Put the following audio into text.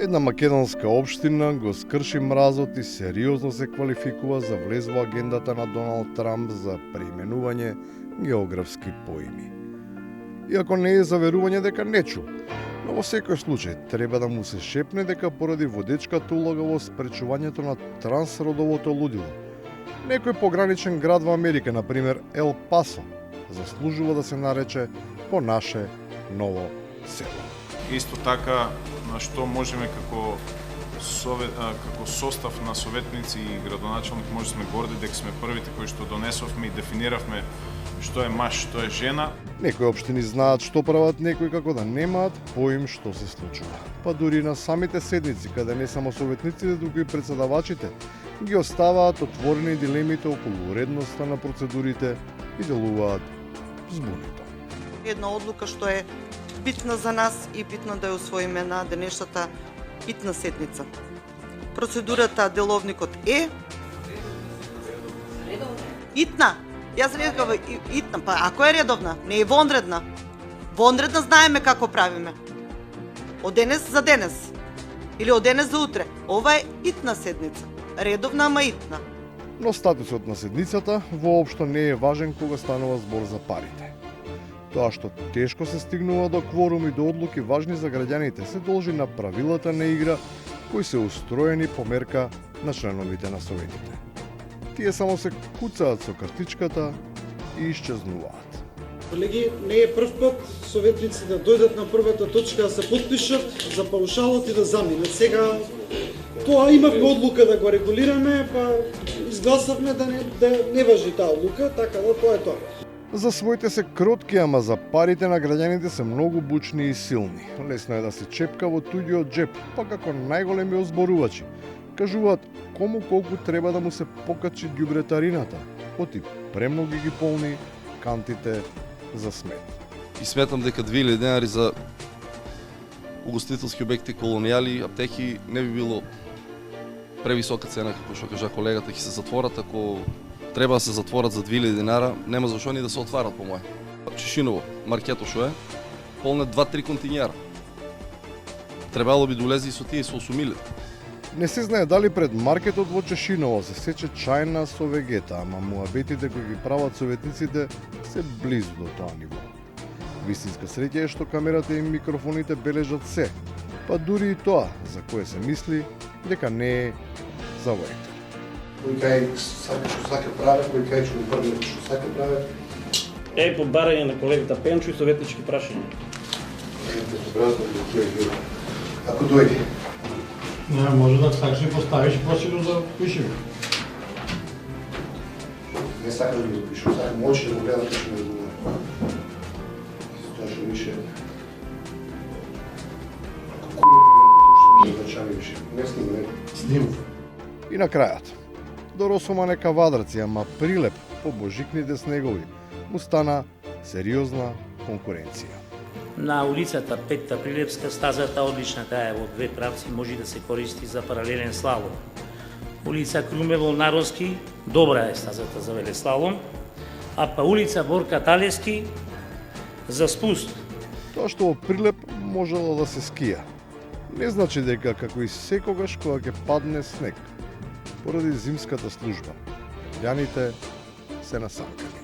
Една македонска општина го скрши мразот и сериозно се квалификува за влез во агендата на Доналд Трамп за преименување географски поими. Иако не е заверување дека не чул, но во секој случај треба да му се шепне дека поради водечката улога во спречувањето на трансродовото лудило, некој пограничен град во Америка, например Ел Пасо, заслужува да се нарече по наше ново село. Исто така, на што можеме како состав на советници и градоначалник може сме горди дека сме првите кои што донесовме и дефиниравме што е маж, што е жена. Некои општини знаат што прават, некои како да немаат поим што се случува. Па дури на самите седници, каде не само советниците, туку и председавачите, ги оставаат отворени дилемите околу уредноста на процедурите и делуваат збунито. Една одлука што е битна за нас и битно да ја усвоиме на денешната битна седница. Процедурата деловникот е итна. Јас рекав итна, па ако е редовна, не е вонредна. Вонредна знаеме како правиме. Од денес за денес или од денес за утре. Ова е итна седница. Редовна, ама итна. Но статусот на седницата воопшто не е важен кога станува збор за парите. Тоа што тешко се стигнува до кворум и до одлуки важни за граѓаните се должи на правилата на игра кои се устроени по мерка на членовите на советите. Тие само се куцаат со картичката и исчезнуваат. Колеги, не е прв пат советници да дојдат на првата точка да се потпишат за паушалот и да заминат. Сега тоа имавме одлука да го регулираме, па изгласавме да не важи таа одлука, така да тоа е тоа. За своите се кротки, ама за парите на граѓаните се многу бучни и силни. Лесно е да се чепка во туѓиот джеп, па како најголеми озборувачи кажуваат кому колку треба да му се покачи ѓубретарината, оти премногу ги полни кантите за смет. И сметам дека 2000 денари за угостителски обекти, колонијали, аптеки не би било превисока цена, како што кажа колегата, ќе се затворат. Ако треба да се затворат за 2000 динара, нема зашо ни да се отварат по моje. Чешиново, маркето што е, полне 2-3 континјара. Требало би да улезе и со тие со 8.000. Не се знае дали пред маркетот во Чешиново се сече чајна со вегета, ама муабетите кои ги прават советниците се близу до тоа ниво. Вистинска среќа е што камерата и микрофоните бележат се, па дури и тоа за кое се мисли дека не е за во етер. Кој кај што сака праве, кој кај што го првне што сака праве. Е, по барање на колегата Пенчо и советнички прашања. Ако дојде. Не, може да сакаш и поставиш и после го запишем. Не сакам да го запишам, сакам очи да го гледам што ме говори. Тоа што више... Не снимам, Снимам. И на крајот, до Росома нека вадраци, ама Прилеп по божикните снегови му стана сериозна конкуренција. На улицата Петта Прилепска стазата одлична, таа е во две правци, може да се користи за паралелен слалом. Улица Крумево Наровски, добра е стазата за велеслалом, а па улица Борка Талески за спуст. Тоа што во Прилеп можело да се скија, не значи дека како и секогаш кога ќе падне снег, поради зимската служба, граѓаните се насакани.